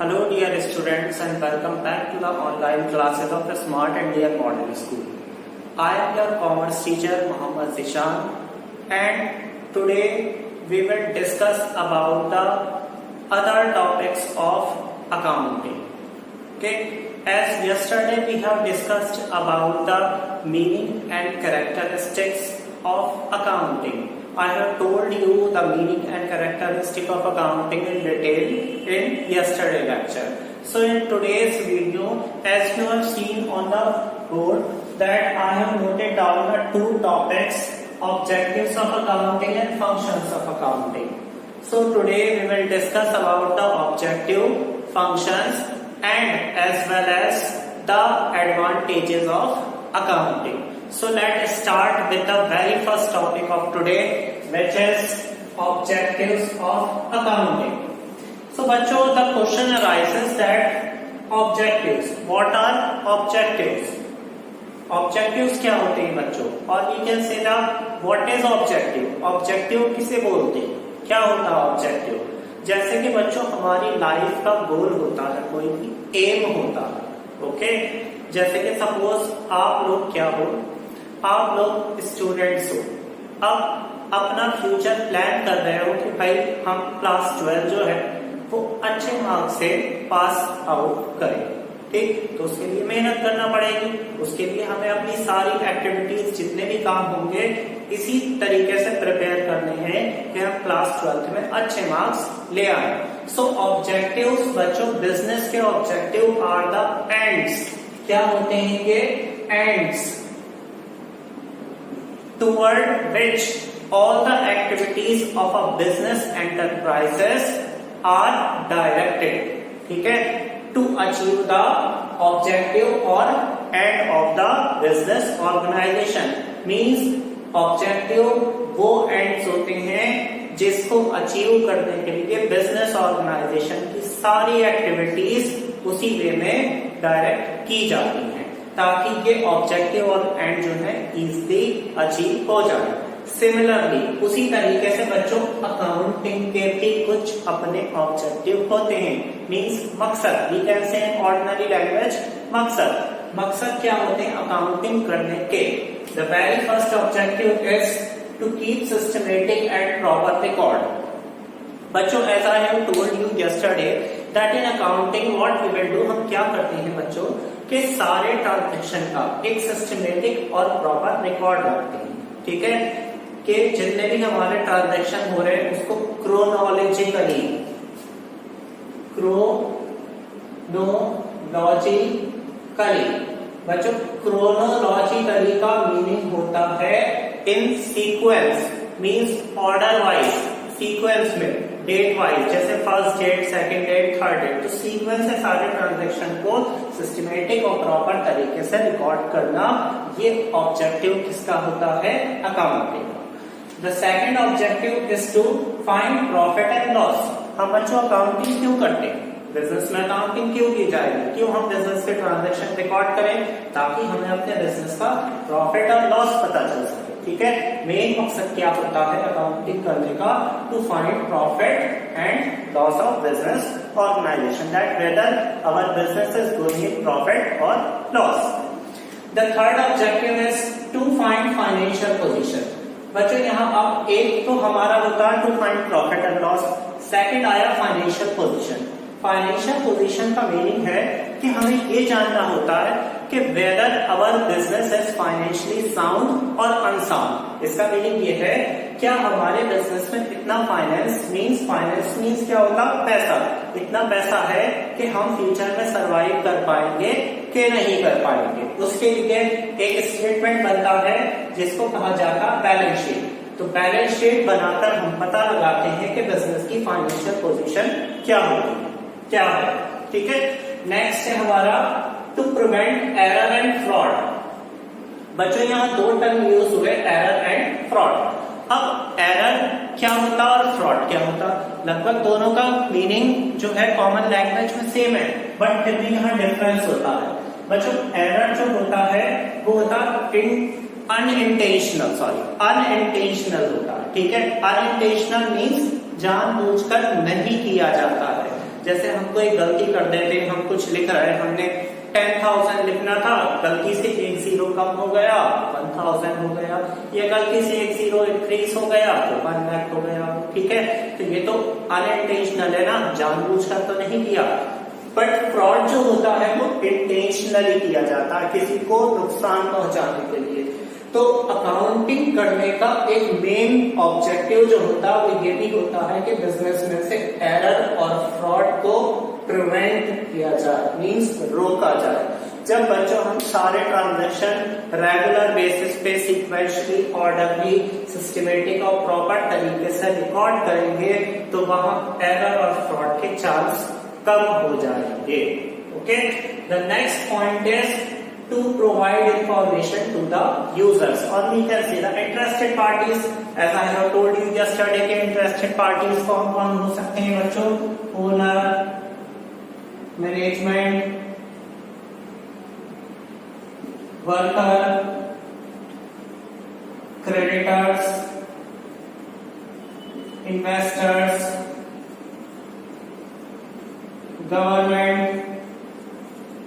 Hello dear students and welcome back to the online classes of the Smart India Model School. I am your commerce teacher Mohammad Zishan and today we will discuss about the other topics of accounting. Okay, as yesterday we have discussed about the meaning and characteristics of accounting. I have told you the meaning and characteristic of accounting in detail in yesterday lecture. So in today's video, as you have seen on the board, that I have noted down the two topics, objectives of accounting and functions of accounting. So today we will discuss about the objective, functions and as well as the advantages of accounting. So let's start with the very first topic of today, which is objectives of accounting. So बच्चों, the question arises that objectives. What are objectives? Objectives क्या होते हैं बच्चों? और we can say that what is objective? Objective किसे बोलते हैं? क्या होता है objective? जैसे कि बच्चों हमारी लाइफ का गोल होता है, कोई भी एम होता है. ओके, जैसे कि सपोज आप लोग क्या हो, आप लोग स्टूडेंट्स हो, अब अपना फ्यूचर प्लान कर रहे हो कि भाई हम क्लास 12 जो है वो अच्छे मार्क्स से पास आउट करें. ठीक, तो उसके लिए मेहनत करना पड़ेगी. उसके लिए हमें अपनी सारी एक्टिविटीज, जितने भी काम होंगे, इसी तरीके से प्रिपेयर करने हैं कि हम क्लास 12 में अच्छे मार्क्स ले आए. सो ऑब्जेक्टिव्स बच्चों, बिजनेस के ऑब्जेक्टिव आर द एंड्स. क्या होते हैं ये ends? Toward which all the activities of a business enterprises are directed. ठीक है, to achieve the objective or end of the business organization. Means objective वो ends होते हैं जिसको अचीव करने के लिए बिजनेस ऑर्गेनाइजेशन की सारी एक्टिविटीज उसी वे में डायरेक्ट की जाती हैं ताकि ये ऑब्जेक्टिव और एंड जो है इजीली अचीव हो जाए. सिमिलरली उसी तरीके से बच्चों अकाउंटिंग के भी कुछ अपने ऑब्जेक्टिव होते हैं. मींस मकसद, we can say in ordinary language मकसद. मकसद क्या होते हैं अकाउंटिंग करने के? The very first objective is to keep systematic and proper record. बच्चों as I have told you yesterday that in accounting what we will do, हम क्या करते हैं बच्चों के सारे ट्रांजैक्शन का एक सिस्टमेटिक और प्रॉपर रिकॉर्ड रखते हैं. ठीक है, कि जितने भी हमारे ट्रांजैक्शन हो रहे हैं उसको क्रोनोलॉजिकली बच्चों क्रोनोलॉजिकली का मीनिंग होता है in sequence. Means order wise, sequence में, डेट वाइज, जैसे first date, second date, third date. तो सीक्वेंस से सारे ट्रांजैक्शन को सिस्टमेटिक और प्रॉपर तरीके से रिकॉर्ड करना, ये ऑब्जेक्टिव किसका होता है? Accounting. The second objective is to find profit and loss. हम बच्चों अकाउंटिंग क्यों करते हैं? बिजनेस में अकाउंटिंग क्यों की जाएगी? क्यों हम बिजनेस के ट्रांजैक्शन रिकॉर्ड करें? ताकि हमें अपने बिजनेस का प्रॉफिट और लॉस पता चल सके. ठीक है, मेन मकसद क्या होता है अकाउंटिंग करने का? To find profit and loss of business organisation, that whether our business is going in profit और loss. The third objective is to find financial position. बच्चों यहाँ अब एक तो हमारा होता है to find profit and loss, second आया फाइनेंशियल पोजीशन. फाइनेंशियल पोजीशन का मीनिंग है कि हमें ये जानना होता है कि whether our business is financially sound और अनसाउंड. इसका मीनिंग ये है क्या हमारे बिजनेस में इतना फाइनेंस मींस क्या होता? पैसा. इतना पैसा है कि हम फ्यूचर में सरवाइव कर पाएंगे कि नहीं कर पाएंगे. उसके लिए एक स्टेटमेंट बनता है जिसको कहा जाता है बैलेंस शीट. तो बैलेंस शीट बनाकर हम पता लगाते हैं कि बिजनेस की फाइनेंशियल पोजीशन क्या होती है, क्या है. ठीक है, नेक्स्ट है हमारा to prevent error and fraud. बच्चों यहाँ दो टर्म यूज हुए, एरर एंड फ्रॉड. अब एरर क्या होता और फ्रॉड क्या होता? लगभग दोनों का मीनिंग जो है कॉमन लैंग्वेज में सेम है, बट फिर भी यहाँ डिफरेंस होता है. बच्चों एरर जो होता है वो होता अनइंटेंशनल होता है. ठीक है, अनइंटेंशनल मीन्स जानबूझकर नहीं किया जाता है. जैसे हम कोई गलती कर देते हैं, हम कुछ लिख रहे हैं, हमने 10,000 लिखना था, गलती से एक जीरो कम हो गया 1,000 हो गया, या गलती से एक जीरो इंक्रीज हो गया तो 1 लाख हो गया। ठीक है, तो ये तो अनइंटेंशनल है ना, जानबूझकर तो नहीं किया। बट फ्रॉड जो होता है वो इंटेंशनली किया जाता है, किसी को नुकसान पहुंचाने के लिए। तो अकाउंटिंग करने का एक मेन ऑब्जेक्टिव जो होता है वो ये भी होता है कि बिजनेस में से एरर और फ्रॉड को प्रिवेंट किया जाए, मींस रोका जाए। जब बच्चों हम सारे ट्रांजैक्शन रेगुलर बेसिस पे सीक्वेंशली, ऑर्डरली, सिस्टमेटिक और प्रॉपर तरीके से रिकॉर्ड करेंगे तो वहां एरर और फ्रॉड के चांस कम हो जाएंगे। Okay, the next point is to provide information to the users, or we can say the interested parties. As I have told you yesterday कि interested parties कौन कौन हो सकते हैं बच्चों? Owner, management, worker, creditors, investors, government.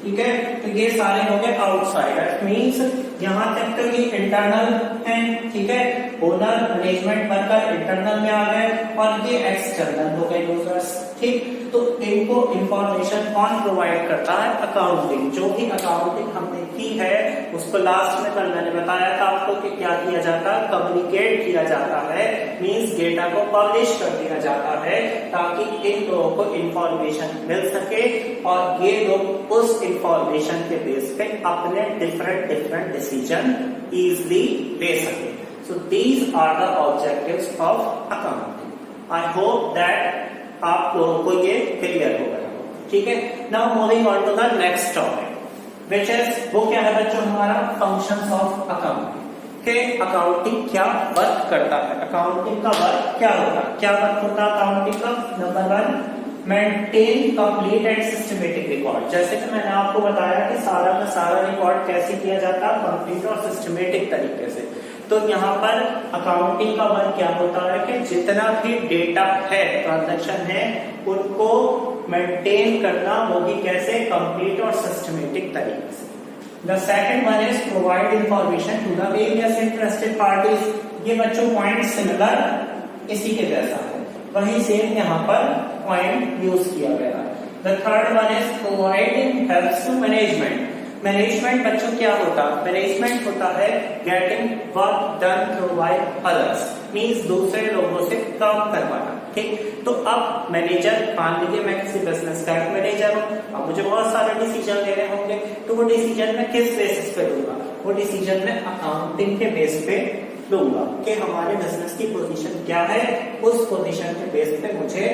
ठीक है, तो ये सारे हो गए आउटसाइडर, मींस यहां तक तो ये इंटरनल है। ठीक है, ओनर, मैनेजमेंट, वर्कर इंटरनल में आ गए, और ये एक्सटर्नल हो गए यूजर्स। ठीक, तो इनको इंफॉर्मेशन कौन प्रोवाइड करता है? अकाउंटिंग। जो भी अकाउंटिंग हमने की है उसको लास्ट में कल मैंने बताया था आपको कि क्या किया जाता है, कम्युनिकेट किया जाता है, मींस डेटा को पब्लिश कर दिया जाता है ताकि इन लोगों को इंफॉर्मेशन मिल सके और ये लोग उस इंफॉर्मेशन के बेस पे अपने डिफरेंट डिसीजन इजीली ले सके। So these are the objectives of accounting. I hope that आप लोगों को ये क्लियर हो गया। ठीक है, now moving on to the next topic which is, वो क्या है बच्चों हमारा? Functions of accounting. के अकाउंटिंग क्या वर्क करता है, अकाउंटिंग का वर्क क्या होता है? क्या वर्क होता है अकाउंटिंग का? Number 1, maintain complete and systematic record. जैसे कि मैंने आपको बताया कि सारा का सारा रिकॉर्ड कैसे किया जाता है? कंप्लीट और सिस्टमेटिक तरीके से। तो यहाँ पर अकाउंटिंग का वर्क क्या होता है कि जितना भी डेटा है, ट्रांजैक्शन है, उनको मेंटेन करना, वो भी कैसे? कंप्लीट और सिस्टमेटिक तरीके से। The second one is provide information to the various interested parties. ये बच्चों पॉइंट सिमिलर इसी के जैसा है, वही सेम यहाँ पर पॉइंट यूज किया गया है। The third one is providing helps to management. Management बच्चों क्या होता है? मैनेजमेंट होता है getting work done through by others, means दूसरे लोगों से काम करवाना। ठीक, तो अब मैनेजर, मान लीजिए मैं किसी बिजनेस का मैनेजर हूँ, अब मुझे बहुत सारे डिसीजन लेने होंगे, तो वो डिसीजन मैं किस बेसिस पे लूंगा? वो डिसीजन मैं अकाउंटिंग के बेस पे लूंगा कि हमारे बिजनेस की पोजीशन क्या है, उस पोजीशन के बेस पे मुझे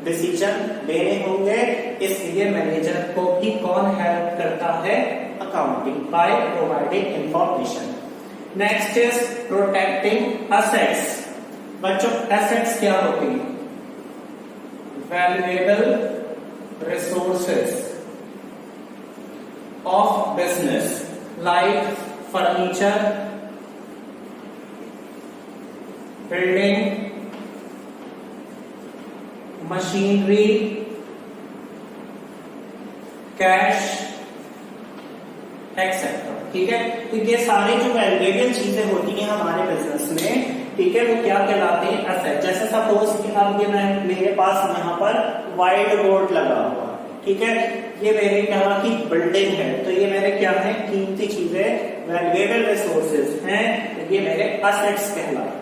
डिसीजन लेने होंगे। इसलिए मैनेजर को भी कौन हेल्प करता है? Accounting, by providing information. Next is protecting assets. बच्चों एसेट्स क्या होती है? Valuable resources of business like furniture, building, machinery, cash etcetera. ठीक है, तो ये सारी जो वैल्यूएबल चीजें होती हैं हमारे बिजनेस में, ठीक है, वो क्या कहलाते हैं? एसेट। जैसे सपोज कि अब ये मैं, मेरे पास यहाँ पर वाइड बोर्ड लगा हुआ, ठीक है, ये मेरे यहाँ की बिल्डिंग है, तो ये मेरे क्या है? कीमती चीजें, वैल्यूएबल रिसोर्सेज हैं, तो ये मेरे एसेट्स कहलाते हैं।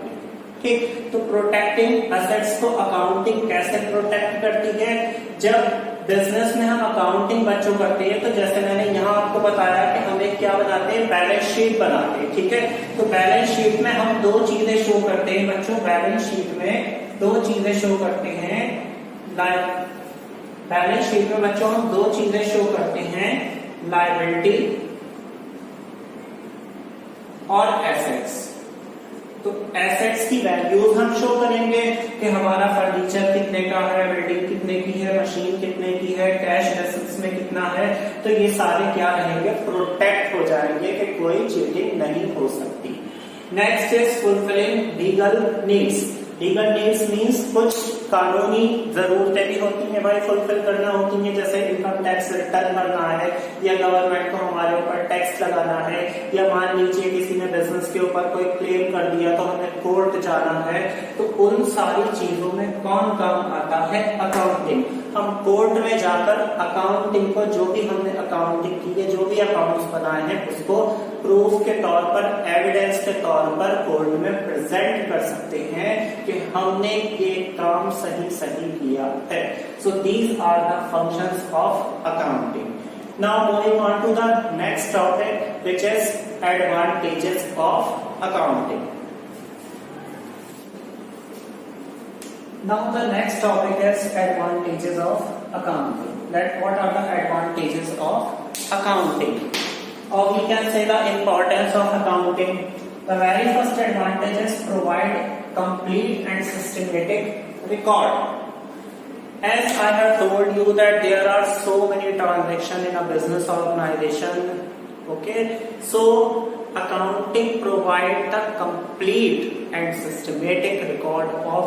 ठीक, तो प्रोटेक्टिंग एसेट्स को अकाउंटिंग कैसे प्रोटेक्ट करती है? जब बिजनेस में हम अकाउंटिंग बच्चों करते हैं, तो जैसे मैंने यहाँ आपको बताया कि हम एक क्या बनाते हैं? बैलेंस शीट बनाते हैं। ठीक है, तो बैलेंस शीट में हम दो चीजें शो करते हैं बच्चों। बैलेंस शीट में दो चीजें शो करते हैं। बैलेंस शीट में बच्चों हम दो चीजें शो करते हैं, लायबिलिटी और एसेट्स। तो एसेट्स की वैल्यूज हम शो करेंगे कि हमारा फर्नीचर कितने का है, बिल्डिंग कितने की है, मशीन कितने की है, कैश एसेट्स में कितना है। तो ये सारे क्या रहेंगे? प्रोटेक्ट हो जाएंगे कि कोई चीटिंग नहीं हो सकती। Next is fulfilling legal needs. Legal needs means कुछ कानूनी जरूरतें भी होती हैं भाई, फुलफिल करना होती हैं, जैसे इनकम टैक्स रिटर्न भरना है या गवर्नमेंट को हमारे ऊपर टैक्स लगाना है, या मान लीजिए किसी ने बिजनेस के ऊपर कोई क्लेम कर दिया तो हमें कोर्ट जाना है। तो उन सारी चीजों में कौन काम आता है? अकाउंटिंग। हम कोर्ट में जाकर अकाउंटिंग को, जो भी हमने अकाउंटिंग की है, जो भी अकाउंट्स बनाए हैं, उसको प्रूफ के तौर पर, एविडेंस के तौर पर कोर्ट में प्रेजेंट कर सकते हैं कि हमने ये काम सही किया है। So these are the functions of accounting. Now moving on to the next topic, which is advantages of accounting. Now the next topic is advantages of accounting. What are the advantages of accounting? Or we can say the importance of accounting. The very first advantage is provide complete and systematic record. As I have told you that there are so many transactions in a business organization. Okay, so accounting provide the complete and systematic record of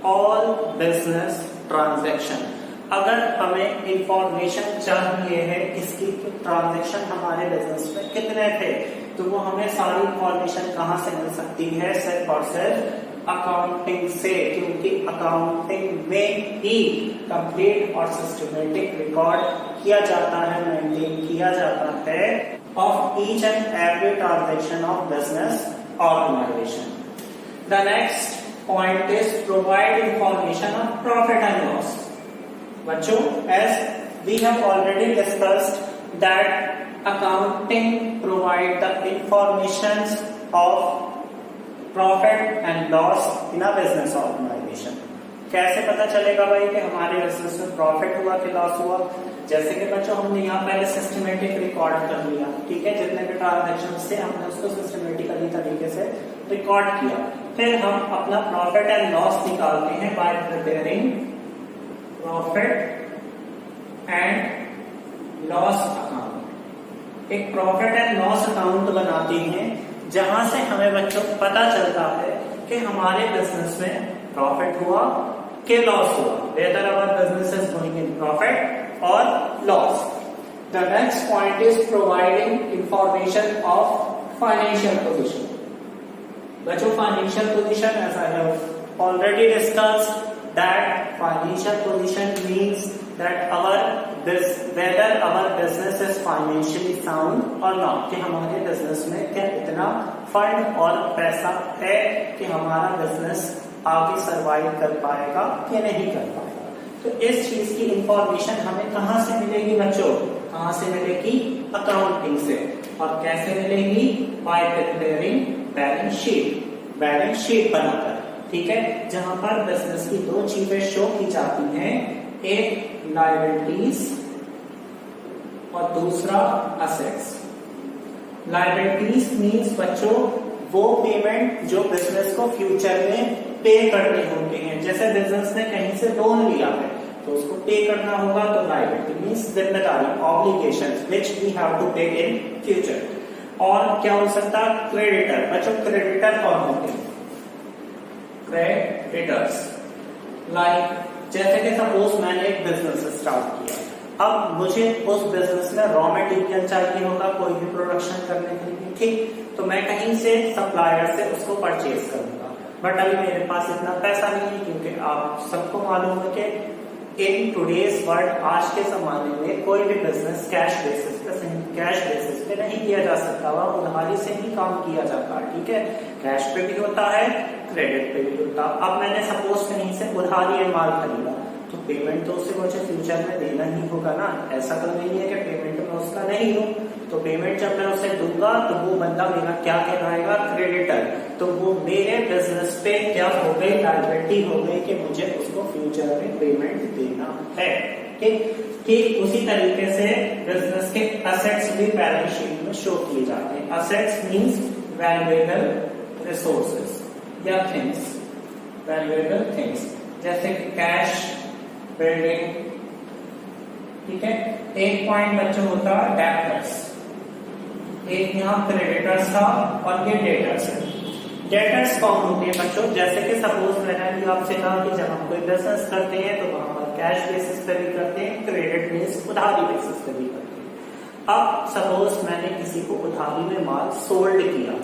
all business transaction. अगर हमें information चाहिए है इसकी कि transaction हमारे business में कितने थे, तो वो हमें सारी इंफॉर्मेशन कहाँ से मिल सकती है? सिर्फ और सिर्फ अकाउंटिंग से, क्योंकि अकाउंटिंग में ही कंप्लीट और सिस्टमेटिक रिकॉर्ड किया जाता है, मेंटेन किया जाता है of each and every transaction of business organization. The next point is provide information of profit and loss. बच्चों, as we have already discussed that accounting provide the informations of profit and loss in a business organization. कैसे पता चलेगा भाई कि हमारे business में profit हुआ कि लॉस हुआ? जैसे कि बच्चों हमने यहाँ पहले सिस्टमेटिक रिकॉर्ड कर लिया, ठीक है, जितने भी ट्रांजेक्शन से हमने उसको सिस्टमेटिकली तरीके से रिकॉर्ड किया. फिर हम अपना प्रॉफिट एंड लॉस निकालते हैं bye preparing profit and loss account. एक प्रॉफिट एंड लॉस अकाउंट बनाते हैं जहां से हमें बच्चों पता चलता है कि हमारे बिजनेस में प्रॉफिट हुआ कि लॉस हुआ, whether our business is going in profit और loss. The next point is providing information of financial position. बच्चों, financial position, as I have already discussed that financial position means that whether our business is financially sound or not, कि हमारे business में क्या इतना fund और पैसा है कि हमारा बिजनेस आगे सरवाइव कर पाएगा कि नहीं कर पाएगा. तो इस चीज की इंफॉर्मेशन हमें कहाँ से मिलेगी बच्चों? कहाँ से मिलेगी? अकाउंटिंग से. और कैसे मिलेगी? Bye preparing balance sheet. Balance sheet बनाकर, ठीक है, जहां पर बिजनेस की दो चीजें शो की जाती हैं, एक लायबिलिटीज और दूसरा असेट्स. लायबिलिटीज मींस बच्चों वो पेमेंट जो बिजनेस को फ्यूचर में पे करने होते हैं. जैसे बिजनेस ने कहीं से लोन लिया है तो उसको पे करना होगा, तो लायबिलिटी मींस जिम्मेदारी, obligations which we have to pay in future. और क्या हो सकता है? क्रेडिटर. बच्चों, क्रेडिटर कौन होते हैं? क्रेडिटर्स. लाइक जैसे कि सपोज मैंने एक बिजनेस स्टार्ट किया, अब मुझे उस बिजनेस में रॉ मटेरियल चाहिए होगा कोई भी प्रोडक्शन करने के लिए, ठीक, तो मैं कहीं से सप्लायर से उसको परचेज करूंगा. बट अभी मेरे पास इतना पैसा नहीं है, क्योंकि आप सबको मालूम है कि इन टुडेज वर्ल्ड, आज के जमाने में कोई भी बिजनेस कैश बेसिस पे नहीं किया जा सकता, वह उधारी से ही काम किया जाता है. ठीक है, कैश पे भी होता है, क्रेडिट पे भी होता है. अब मैंने सपोज कहीं से उधारी माल खरीदा, तो पेमेंट तो उसे मुझे फ्यूचर में देना ही होगा ना. ऐसा तो नहीं है कि पेमेंट मैं उसका नहीं दूं. तो पेमेंट जब मैं उसे दूंगा तो वो बंदा मेरा क्या कहलाएगा? क्रेडिटर. तो वो मेरे बिजनेस पे क्या हो गई? लायबिलिटी हो गई कि मुझे उसको फ्यूचर में पेमेंट देना है. ठीक उसी तरीके से बिजनेस के असेट्स भी बैलेंस शीट में शो किए जाते हैं. असेट्स मींस वैल्यूएबल रिसोर्सेज या थिंग्स, वैल्यूएबल थिंग्स, जैसे कैश, बिल्डिंग. ठीक है, एक पॉइंट बच्चों होता है डेब्टर्स. एक यहाँ क्रेडिटर्स था और ये डेटर्स है. डेटर्स कौन होते हैं बच्चों? जैसे कि सपोज मैंने अभी आपसे कहा कि जब हम कोई बिजनेस करते हैं तो वहां पर कैश बेसिस पे भी करते हैं, क्रेडिट मींस उधारी बेसिस पे भी करते हैं। अब सपोज मैंने किसी को उधारी में माल सोल्ड किया,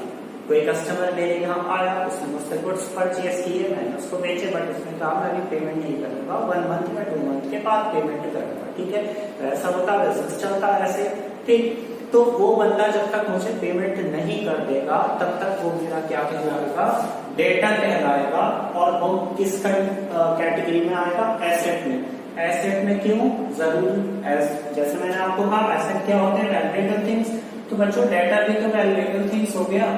कोई कस्टमर मेरे यहाँ आया, उसने मुझसे गुड्स परचेज किए, मैंने उसको बेचे, बट उसने कहा मैं अभी पेमेंट नहीं करूंगा, 1 मंथ या 2 मंथ के बाद पेमेंट करूंगा। ठीक है, तो ऐसा होता है, बिजनेस चलता है ऐसे। ठीक, तो वो बंदा जब तक मुझे पेमेंट नहीं कर देगा तब तक वो मेरा क्या कहलाएगा? डेटर कहलाएगा। और वो किस कैटेगरी में आएगा? एसेट में। एसेट में क्यों? जरूर जैसे मैंने आपको कहा एसेट क्या होते हैं? Valuable things. तो बच्चों डेटर भी तो वैल्यूएबल थिंग्स हो गया।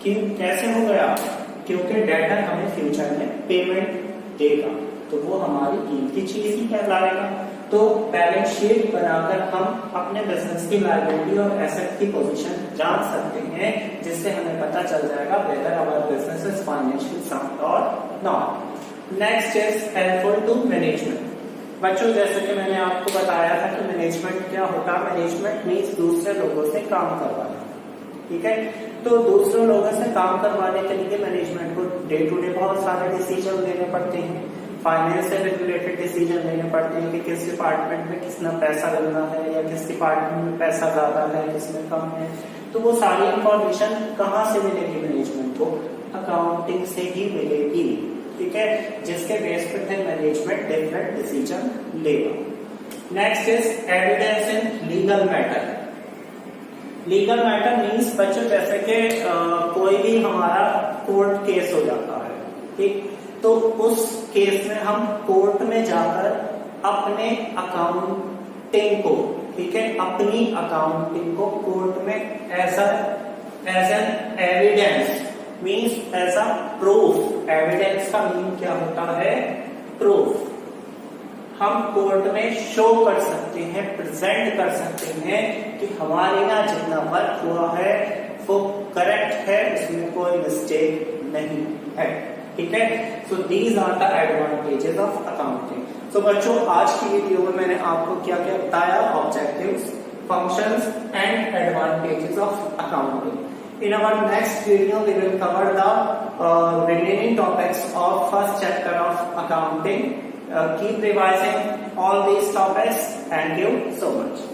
क्यों? कैसे हो गया? क्योंकि डेटर हमें फ्यूचर में पेमेंट देगा, तो वो हमारी कीमती चीज ही कहलाएगा। तो बैलेंस शीट बनाकर हम अपने बिजनेस की लायबिलिटी और एसेट की पोजीशन जान सकते हैं, जिससे हमें पता चल जाएगा whether our business is financially sound और not. Next is helpful to management. बच्चों जैसे कि मैंने आपको बताया था कि मैनेजमेंट क्या होता है? मैनेजमेंट मीन्स दूसरे लोगों से काम करवाना। ठीक है, तो दूसरे लोगों से काम करवाने के लिए मैनेजमेंट को डे टू डे बहुत सारे डिसीजन लेने पड़ते हैं। फाइनेंस से रिलेटेड डिसीजन लेने पड़ते हैं कि किस डिपार्टमेंट में कितना पैसा लगना है, या किस डिपार्टमेंट में पैसा ज्यादा है, किसमें कम है। तो वो सारी इंफॉर्मेशन कहाँ से मिलेगी मैनेजमेंट को? अकाउंटिंग से ही मिलेगी। ठीक है, जिसके बेस पर फिर मैनेजमेंट डिफरेंट डिसीजन लेगा। Next is evidence in legal matter. Legal matter means बच्चों जैसे कि कोई भी हमारा कोर्ट केस हो जाता है, ठीक, तो उस केस में हम कोर्ट में जाकर अपने अकाउंटिंग को, ठीक है, अपनी अकाउंटिंग को कोर्ट में as an evidence means as a proof. Evidence का मीन क्या होता है? प्रूफ। हम कोर्ट में शो कर सकते हैं, प्रेजेंट कर सकते हैं कि हमारे यहाँ जितना वर्क हुआ है वो करेक्ट है, उसमें कोई मिस्टेक नहीं है। ठीक है, so these are the advantages of accounting. So बच्चों आज की वीडियो में मैंने आपको क्या क्या बताया? Objectives, functions and advantages of accounting. In our next video, we will cover the remaining topics of first chapter of accounting. Keep revising all these topics. Thank you so much.